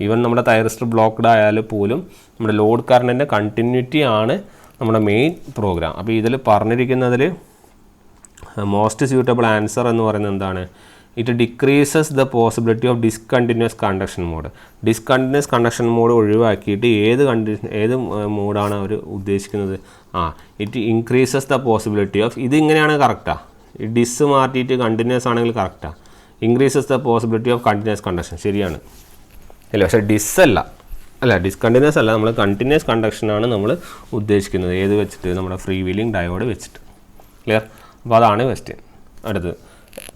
Even നമ്മുടെ തൈറിസ്റ്റർ ബ്ലോക്ക്ഡ് ആയാൽ പോലും നമ്മുടെ ലോഡ് കറണ്ടിൻ്റെ കണ്ടിന്യൂറ്റി ആണ് നമ്മുടെ മെയിൻ പ്രോഗ്രാം. അപ്പോൾ ഇതിൽ പറഞ്ഞിരിക്കുന്നതിൽ മോസ്റ്റ് സ്യൂട്ടബിൾ ആൻസർ എന്ന് പറയുന്നത് എന്താണ്, it decreases the possibility of discontinuous conduction mode. Discontinuous conduction mode ഒഴിവാക്കിയിട്ട് ഏത് മോഡാണ് അവർ ഉദ്ദേശിക്കുന്നത്, it increases the possibility of, ഇത് ഇങ്ങനെയാണ് കറക്റ്റാണ്, ഈ ഡിസ് മാറ്റിയിട്ട് കണ്ടിന്യൂസ് ആണെങ്കിൽ കറക്റ്റാണ്, increases the possibility of continuous conduction ശരിയാണ് അല്ല. പക്ഷേ ഡിസ്കണ്ടിന്യൂസ് അല്ല, നമ്മൾ കണ്ടിന്യൂസ് കണ്ടക്ഷനാണ് നമ്മൾ ഉദ്ദേശിക്കുന്നത്. ഏത് വെച്ചിട്ട്, നമ്മുടെ ഫ്രീ വീലിംഗ് ഡയോഡ് വെച്ചിട്ട്. ക്ലിയർ? അപ്പോൾ അതാണ് ക്വസ്റ്റ്യൻ. അടുത്തത്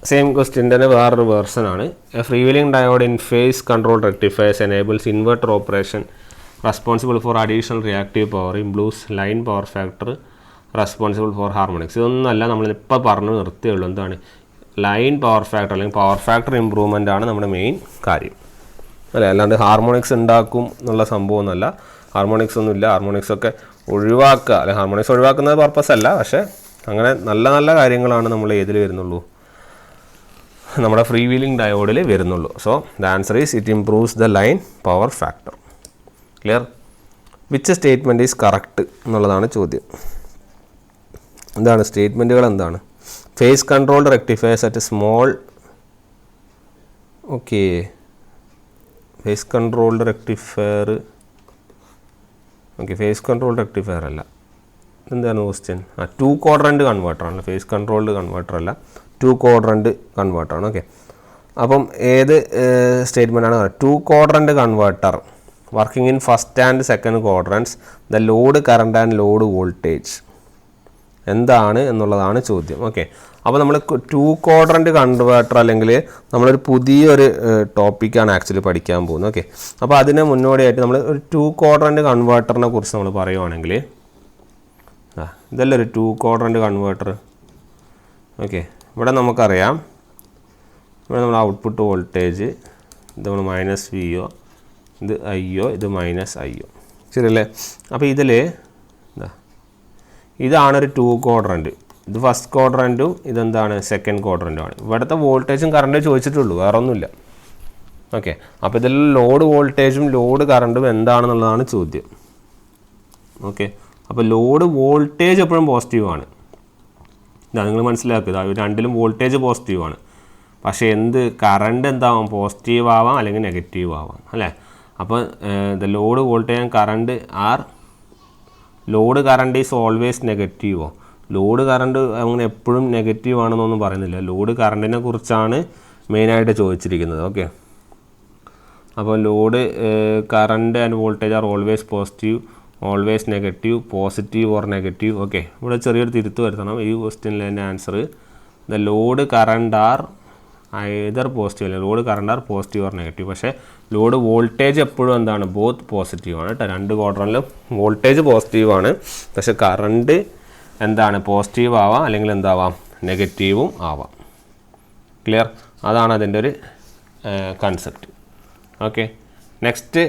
സെയിം ക്വസ്റ്റ്യൻ്റെ തന്നെ വേറൊരു വേർഷനാണ്. Free wheeling diode in phase control rectifiers enables inverter operation responsible for additional reactive power, improves line power factor, responsible for harmonics. ഇതൊന്നുമല്ല, നമ്മളിപ്പോൾ പറഞ്ഞു നിർത്തിയുള്ളൂ. എന്താണ് ലൈൻ പവർ ഫാക്ടർ അല്ലെങ്കിൽ പവർ ഫാക്ടർ ഇമ്പ്രൂവ്മെൻ്റ് ആണ് നമ്മുടെ മെയിൻ കാര്യം അല്ലേ. അല്ലാണ്ട് ഹാർമോണിക്സ് ഉണ്ടാക്കും എന്നുള്ള സംഭവമൊന്നുമല്ല. ഹാർമോണിക്സ് ഒന്നുമില്ല, ഹാർമോണിക്സൊക്കെ ഒഴിവാക്കുക, അല്ലെങ്കിൽ ഹാർമോണിക്സ് ഒഴിവാക്കുന്നത് പർപ്പസ് അല്ല. പക്ഷേ അങ്ങനെ നല്ല നല്ല കാര്യങ്ങളാണ് നമ്മൾ ഏതിൽ വരുന്നുള്ളൂ, നമ്മുടെ ഫ്രീ വീലിംഗ് ഡയോഡിൽ വരുന്നുള്ളൂ. So the answer is it improves the line power factor. Clear? Which statement is correct എന്നുള്ളതാണ് ചോദ്യം. എന്താണ് സ്റ്റേറ്റ്മെൻറ്റുകൾ, എന്താണ് phase controlled rectifiers at small, okay, phase controlled rectifier, okay, phase controlled rectifier അല്ല. എന്താണ് ക്വസ്റ്റ്യൻ? ടു ക്വാഡ്രൻറ്റ് കൺവേർട്ടറാണ്, phase controlled converter അല്ല, two quadrant കൺവേർട്ടറാണ്. ഓക്കെ. അപ്പം ഏത് സ്റ്റേറ്റ്മെൻറ്റാണ്? Two quadrant converter working in first and second quadrants, the load current and load voltage എന്താണ് എന്നുള്ളതാണ് ചോദ്യം. ഓക്കെ. അപ്പോൾ നമ്മൾ ടു ക്വാഡ്രൻറ്റ് കൺവേർട്ടർ അല്ലെങ്കിൽ നമ്മളൊരു പുതിയൊരു ടോപ്പിക്കാണ് ആക്ച്വലി പഠിക്കാൻ പോകുന്നത്. ഓക്കെ. അപ്പോൾ അതിന് മുന്നോടിയായിട്ട് നമ്മൾ ഒരു ടു ക്വാഡ്രൻറ്റ് കൺവേർട്ടറിനെ കുറിച്ച് നമ്മൾ പറയുവാണെങ്കിൽ, ഇതല്ല ഒരു ടു ക്വാഡ്രൻറ്റ് കൺവേർട്ടർ. ഓക്കെ. ഇവിടെ നമുക്കറിയാം, ഇവിടെ നമ്മൾ ഔട്ട്പുട്ട് വോൾട്ടേജ് ഇത് നമ്മൾ -VO, ഇത് IO, ഇത് -IO, ശരിയല്ലേ. അപ്പോൾ ഇതിൽ ഇതാണൊരു ടു ക്വാഡ്രൻറ്റ്, ഇത് ഫസ്റ്റ് ക്വാഡ്രൻറ്റും ഇതെന്താണ് സെക്കൻഡ് ക്വാഡ്രൻറ്റുമാണ്. ഇവിടുത്തെ വോൾട്ടേജും കറണ്ടും ചോദിച്ചിട്ടുള്ളൂ, വേറെ ഒന്നുമില്ല. ഓക്കെ. അപ്പോൾ ഇതിൽ ലോഡ് വോൾട്ടേജും ലോഡ് കറണ്ടും എന്താണെന്നുള്ളതാണ് ചോദ്യം. ഓക്കെ. അപ്പോൾ ലോഡ് വോൾട്ടേജ് എപ്പോഴും പോസിറ്റീവാണ്, ഇതാ നിങ്ങൾ മനസ്സിലാക്കുക. രണ്ടിലും വോൾട്ടേജ് പോസിറ്റീവാണ്. പക്ഷേ കറണ്ട് എന്താവാം, പോസിറ്റീവ് ആവാം അല്ലെങ്കിൽ നെഗറ്റീവ് ആവാം അല്ലേ. അപ്പോൾ the load voltage and current are, load current is always നെഗറ്റീവോ, ലോഡ് കറണ്ട് അങ്ങനെ എപ്പോഴും നെഗറ്റീവ് ആണെന്നൊന്നും പറയുന്നില്ല. ലോഡ് കറണ്ടിനെ കുറിച്ചാണ് മെയിനായിട്ട് ചോദിച്ചിരിക്കുന്നത്. ഓക്കെ. അപ്പോൾ load current and voltage are always positive, always negative, positive or negative. Okay. ഇവിടെ ചെറിയൊരു തിരുത്ത് വരുത്തണം. ഈ ക്വസ്റ്റ്യനിലെ എൻ്റെ answer the load current are either positive, അല്ലെങ്കിൽ load current are positive or negative. പക്ഷേ ലോഡ് വോൾട്ടേജ് എപ്പോഴും എന്താണ്, ബോത്ത് പോസിറ്റീവാണ് കേട്ടോ. രണ്ട് ക്വാഡ്രൻറ്റിലും വോൾട്ടേജ് പോസിറ്റീവാണ്, പക്ഷേ കറണ്ട് എന്താണ്, പോസിറ്റീവ് ആവാം അല്ലെങ്കിൽ എന്താവാം, നെഗറ്റീവും ആവാം. ക്ലിയർ? അതാണ് അതിൻ്റെ ഒരു കൺസെപ്റ്റ്. ഓക്കെ. നെക്സ്റ്റ്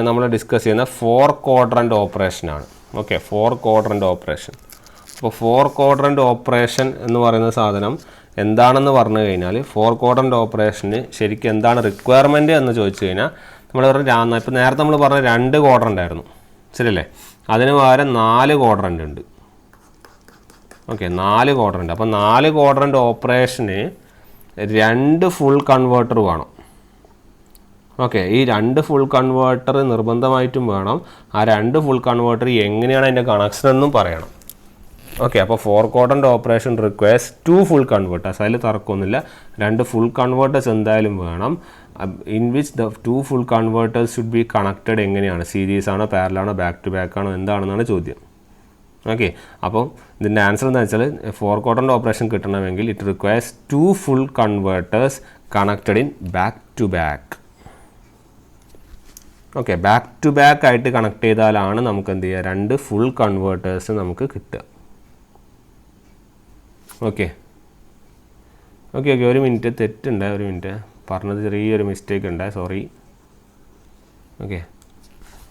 നമ്മൾ ഡിസ്കസ് ചെയ്യുന്ന ഫോർ ക്വാഡ്രൻറ്റ് ഓപ്പറേഷനാണ്. ഓക്കെ. Four quadrant operation. അപ്പോൾ ഫോർ ക്വാഡ്രൻറ്റ് ഓപ്പറേഷൻ എന്ന് പറയുന്ന സാധനം എന്താണെന്ന് പറഞ്ഞു കഴിഞ്ഞാൽ, ഫോർ ക്വാഡ്രൻറ്റ് ഓപ്പറേഷന് ശരിക്കും എന്താണ് റിക്വയർമെൻറ്റ് എന്ന് ചോദിച്ചു കഴിഞ്ഞാൽ, നമ്മൾ പറഞ്ഞ ഇപ്പോൾ നേരത്തെ നമ്മൾ പറഞ്ഞ 2 ക്വാഡ്രൻ്റ് ആയിരുന്നു, ശരിയല്ലേ. അതിന് പകരം 4 ക്വാഡ്രൻ്റ് ഉണ്ട്. ഓക്കെ. 4 ക്വാഡ്രൻ്റ്. അപ്പോൾ 4 ക്വാഡ്രൻറ്റ് ഓപ്പറേഷന് 2 ഫുൾ കൺവേർട്ടർ വേണം. ഓക്കെ. ഈ 2 ഫുൾ കൺവേർട്ടർ നിർബന്ധമായിട്ടും വേണം. ആ 2 ഫുൾ കൺവേർട്ടർ എങ്ങനെയാണ് അതിൻ്റെ കണക്ഷൻ എന്നും പറയണം. ഓക്കെ. അപ്പോൾ four quadrant operation requires 2 full converters. അതിൽ തർക്കമൊന്നുമില്ല. 2 ഫുൾ കൺവേർട്ടേഴ്സ് എന്തായാലും വേണം. In which the 2 full converters should be connected. എങ്ങനെയാണ്, സീരീസ് ആണോ, പാരലാണോ, ബാക്ക് ടു ബാക്ക് ആണോ, എന്താണെന്നാണ് ചോദ്യം. ഓക്കെ. അപ്പോൾ ഇതിൻ്റെ ആൻസർ എന്താ വെച്ചാൽ, ഫോർ ക്വാഡ്രൻറ്റ് ഓപ്പറേഷൻ കിട്ടണമെങ്കിൽ it requires 2 full converters connected in back to back. Okay. Back to back ആയിട്ട് കണക്ട് ചെയ്താലാണ് നമുക്ക് എന്ത് ചെയ്യുക, 2 ഫുൾ കൺവേർട്ടേഴ്സ് നമുക്ക് കിട്ടുക. ഓക്കെ. ഓക്കെ ഓക്കെ, ഒരു മിനിറ്റ്, തെറ്റുണ്ട്, ഒരു മിനിറ്റ്, പറഞ്ഞത് ചെറിയൊരു മിസ്റ്റേക്ക് ഉണ്ട്, സോറി. ഓക്കെ,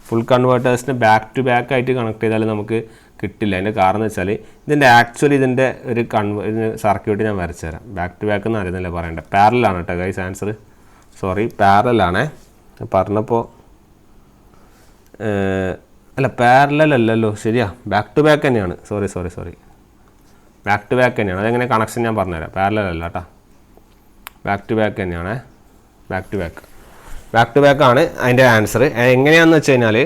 ഫുൾ കൺവേർട്ടേഴ്സിന് ബാക്ക് ടു ബാക്ക് ആയിട്ട് കണക്ട് ചെയ്താൽ നമുക്ക് കിട്ടില്ല. അതിൻ്റെ കാരണം എന്ന് വെച്ചാൽ ഇതിൻ്റെ ഒരു സർക്യൂട്ട് ഞാൻ വരച്ചു തരാം. ബാക്ക് ടു ബാക്ക് എന്ന് അറിയുന്നില്ല പറയണ്ടേ, പാരലാണ് കേട്ടോ ഗൈസ് ആൻസർ, സോറി പാരലാണേ പറഞ്ഞപ്പോൾ. അല്ല പാരലൽ അല്ലല്ലോ, ശരിയാ, ബാക്ക് ടു ബാക്ക് തന്നെയാണ്, സോറി ബാക്ക് ടു ബാക്ക് തന്നെയാണ്. അതെങ്ങനെ കണക്ഷൻ ഞാൻ പറഞ്ഞുതരാം, പാരലൽ അല്ല കേട്ടോ, ബാക്ക് ടു ബാക്ക് തന്നെയാണ്, ബാക്ക് ടു ബാക്ക് ആണ് അതിൻ്റെ ആൻസർ. എങ്ങനെയാണെന്ന് വെച്ച് കഴിഞ്ഞാൽ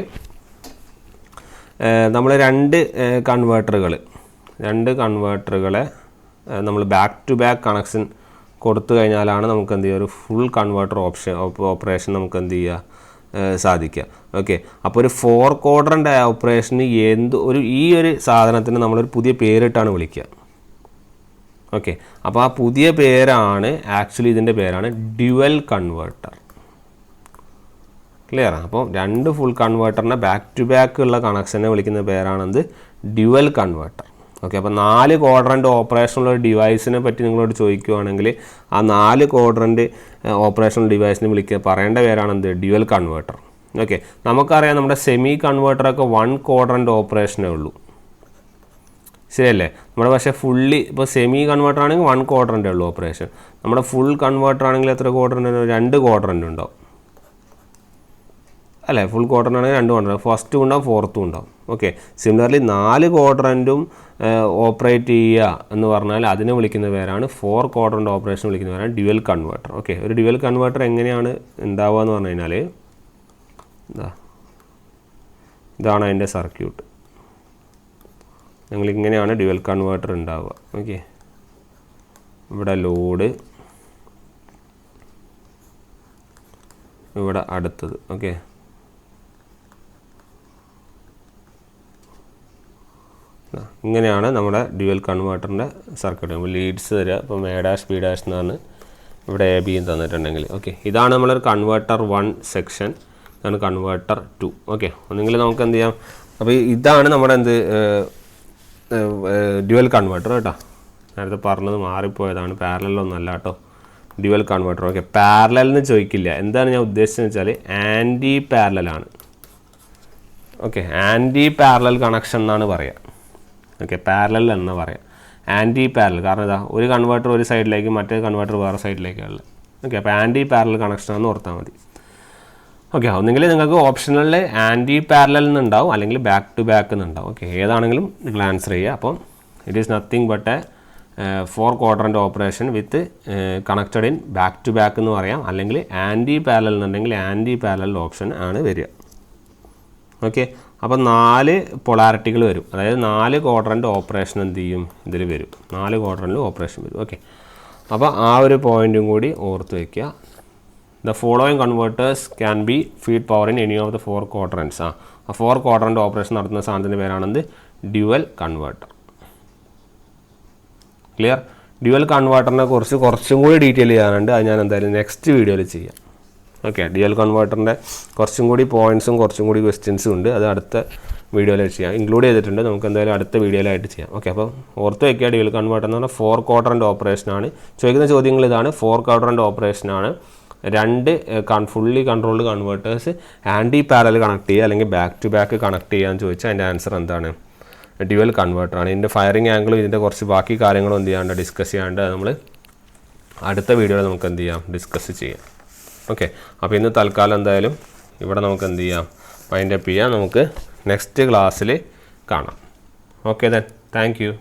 നമ്മൾ രണ്ട് കൺവേർട്ടറുകളെ നമ്മൾ ബാക്ക് ടു ബാക്ക് കണക്ഷൻ കൊടുത്തു കഴിഞ്ഞാലാണ് നമുക്ക് എന്ത് ചെയ്യുക, ഒരു ഫുൾ കൺവേർട്ടർ ഓപ്പറേഷൻ നമുക്ക് എന്ത് ചെയ്യുക സാധിക്കുക. ഓക്കെ, അപ്പോൾ ഒരു 4 ക്വാഡ്രൻ്റ് ഓപ്പറേഷന് ഈ ഒരു സാധനത്തിന് നമ്മളൊരു പുതിയ പേരിട്ടാണ് വിളിക്കുക. ഓക്കെ, അപ്പോൾ ആ പുതിയ പേരാണ് ആക്ച്വലി ഇതിൻ്റെ പേരാണ് ഡ്യുവൽ കൺവേർട്ടർ. ക്ലിയർ? അപ്പോൾ 2 ഫുൾ കൺവേർട്ടറിനെ ബാക്ക് ടു ബാക്ക് ഉള്ള കണക്ഷനെ വിളിക്കുന്ന പേരാണെന്ത്, ഡ്യുവൽ കൺവേർട്ടർ. ഓക്കെ, അപ്പോൾ 4 ക്വാഡ്രൻ്റ് ഓപ്പറേഷനുള്ള ഒരു ഡിവൈസിനെ പറ്റി നിങ്ങളോട് ചോദിക്കുകയാണെങ്കിൽ ആ 4 ക്വാഡ്രൻ്റ് ഓപ്പറേഷണൽ ഡിവൈസിനെ പറയേണ്ട പേരാണെന്ത്, ഡ്യുവൽ കൺവേർട്ടർ. ഓക്കെ, നമുക്കറിയാം നമ്മുടെ സെമി കൺവേർട്ടറൊക്കെ 1 ക്വാഡ്രൻ്റ് ഓപ്പറേഷനേ ഉള്ളൂ, ശരിയല്ലേ? നമ്മുടെ പക്ഷേ ഫുള്ളി ഇപ്പോൾ സെമി കൺവേർട്ടർ ആണെങ്കിൽ 1 ക്വാഡ്രൻ്റേ ഉള്ളൂ ഓപ്പറേഷൻ. നമ്മുടെ ഫുൾ കൺവേർട്ടർ ആണെങ്കിൽ എത്ര ക്വാഡ്രൻ്റ്? 2 ക്വാഡ്രൻ്റ് ഉണ്ടാവും അല്ലേ? ഫുൾ ക്വാഡ്രൻ്റ് ആണെങ്കിൽ 2 ക്വാഡ്രൻ്റ്, ഫസ്റ്റും ഉണ്ടാവും ഫോർത്തും ഉണ്ടാവും. ഓക്കെ, സിമിലർലി 4 ക്വാഡ്രൻറ്റും ഓപ്പറേറ്റ് ചെയ്യുക എന്ന് പറഞ്ഞാൽ അതിനെ വിളിക്കുന്ന പേരാണ് 4 ക്വാഡ്രൻ്റ് ഓപ്പറേഷൻ വിളിക്കുന്ന പേരാണ് ഡ്യുവൽ കൺവേർട്ടർ. ഓക്കെ, ഒരു ഡ്യുവൽ കൺവേർട്ടർ എങ്ങനെയാണ് ഉണ്ടാവുക എന്ന് പറഞ്ഞു കഴിഞ്ഞാൽ ഇതാണ് അതിൻ്റെ സർക്യൂട്ട്. ഞങ്ങളിങ്ങനെയാണ് ഡ്യുവൽ കൺവേർട്ടർ ഉണ്ടാവുക. ഓക്കെ, ഇവിടെ ലോഡ്, ഇവിടെ അടുത്തത്. ഓക്കെ, ഇങ്ങനെയാണ് നമ്മുടെ ഡ്യുവൽ കൺവേർട്ടറിൻ്റെ സർക്യൂട്ട്. നമ്മൾ ലീഡ്സ് തരിക, ഇപ്പം A ഡാഷ് B ഡാഷ് എന്നാണ് ഇവിടെ A B തന്നിട്ടുണ്ടെങ്കിൽ. ഓക്കെ, ഇതാണ് നമ്മളൊരു കൺവേർട്ടർ 1 സെക്ഷൻ, ഇതാണ് കൺവേർട്ടർ 2. ഓക്കെ, ഒന്നെങ്കിൽ നമുക്ക് എന്ത് ചെയ്യാം, അപ്പോൾ ഇതാണ് നമ്മുടെ ഡ്യുവൽ കൺവേർട്ടർ കേട്ടോ. നേരത്തെ പറഞ്ഞത് മാറിപ്പോയതാണ്, പാരലലൊന്നല്ല കേട്ടോ, ഡ്യുവൽ കൺവേർട്ടർ. ഓക്കെ, പാരലലിന് ചോദിക്കില്ല. എന്താണ് ഞാൻ ഉദ്ദേശിച്ചതെന്ന് വെച്ചാൽ ആൻറ്റി പാരലലാണ്. ഓക്കെ, ആൻറ്റി പാരലൽ കണക്ഷൻ എന്നാണ് പറയുക. ഓക്കെ, പാരലൽ എന്ന് പറയാം, ആൻറ്റി പാരലൽ. കാരണം ഇതാ ഒരു കൺവേർട്ടർ ഒരു സൈഡിലേക്ക്, മറ്റേ കൺവേർട്ടർ വേറെ സൈഡിലേക്കുള്ളത്. ഓക്കെ, അപ്പോൾ ആൻറ്റി പാരലൽ കണക്ഷൻ എന്ന് ഓർത്താൽ മതി. ഓക്കെ, ഒന്നെങ്കിൽ നിങ്ങൾക്ക് ഓപ്ഷനിൽ ആൻറ്റി പാരലൽ എന്നുണ്ടാവും, അല്ലെങ്കിൽ ബാക്ക് ടു ബാക്ക് എന്നുണ്ടാവും. ഓക്കെ, ഏതാണെങ്കിലും നിങ്ങൾ ആൻസർ ചെയ്യുക. അപ്പം it is nothing but 4 quadrant operation with connected in back to back എന്ന് പറയാം, അല്ലെങ്കിൽ ആൻറ്റി പാരലൽ എന്നുണ്ടെങ്കിൽ ആൻറ്റി പാരലൽ ഓപ്ഷൻ ആണ് വരിക. ഓക്കെ, അപ്പോൾ 4 പൊളാരിറ്റികൾ വരും, അതായത് 4 ക്വാഡ്രൻ്റ് ഓപ്പറേഷൻ എന്ത് ചെയ്യും, ഇതിൽ വരും, 4 ക്വാഡ്രൻ്റ് ഓപ്പറേഷൻ വരും. ഓക്കെ, അപ്പോൾ ആ ഒരു പോയിൻറ്റും കൂടി ഓർത്ത് വയ്ക്കുക. The following converters can be feed power in any of the 4 quadrants. ആ 4 quadrant ഓപ്പറേഷൻ നടത്തുന്ന സാധനത്തിൻ്റെ പേരാണെന്ത്, ഡ്യുവൽ കൺവേർട്ടർ. ക്ലിയർ? ഡ്യുവൽ കൺവേർട്ടറിനെ കുറിച്ച് കുറച്ചും കൂടി ഡീറ്റെയിൽ ചെയ്യാനുണ്ട്, അത് ഞാൻ എന്തായാലും നെക്സ്റ്റ് വീഡിയോയിൽ ചെയ്യാം. ഓക്കെ, ഡ്യുവൽ കൺവേർട്ടറിൻ്റെ കുറച്ചും കൂടി പോയിൻറ്റ്സും കുറച്ചും കൂടി ക്വസ്റ്റ്യൻസും ഉണ്ട്, അത് അടുത്ത വീഡിയോയിൽ ചെയ്യാം, ഇൻക്ലൂഡ് ചെയ്തിട്ടുണ്ട്. നമുക്ക് എന്തായാലും അടുത്ത വീഡിയോയിലായിട്ട് ചെയ്യാം. ഓക്കെ, അപ്പോൾ ഓർത്ത് വയ്ക്കുക, ഡ്യുവൽ കൺവേർട്ടർ എന്ന് പറഞ്ഞാൽ 4 ക്വാഡ്രൻ്റ് ഓപ്പറേഷനാണ്. ചോദിക്കുന്ന ചോദ്യങ്ങൾ ഇതാണ്, 4 ക്വാഡ്രൻ്റ് ഓപ്പറേഷനാണ്, 2 fully controlled converters anti parallel connect ചെയ്യുക അല്ലെങ്കിൽ ബാക്ക് ടു ബാക്ക് കണക്ട് ചെയ്യാന്ന് ചോദിച്ചാൽ അതിൻ്റെ ആൻസർ എന്താണ്, ഡ്യുവൽ കൺവേർട്ടറാണ്. ഇതിൻ്റെ ഫയറിംഗ് ആംഗിളും ഇതിൻ്റെ കുറച്ച് ബാക്കി കാര്യങ്ങളും എന്ത് ചെയ്യാണ്ട് ഡിസ്കസ് ചെയ്യാണ്ട് നമ്മൾ അടുത്ത വീഡിയോയിൽ നമുക്ക് എന്ത് ചെയ്യാം, ഡിസ്കസ് ചെയ്യാം. ഓക്കെ, അപ്പോൾ ഇന്ന് തൽക്കാലം എന്തായാലും ഇവിടെ നമുക്ക് എന്ത് ചെയ്യാം, വൈൻഡ് അപ്പ് ചെയ്യാം. നമുക്ക് നെക്സ്റ്റ് ക്ലാസ്സിൽ കാണാം. Okay then, thank you.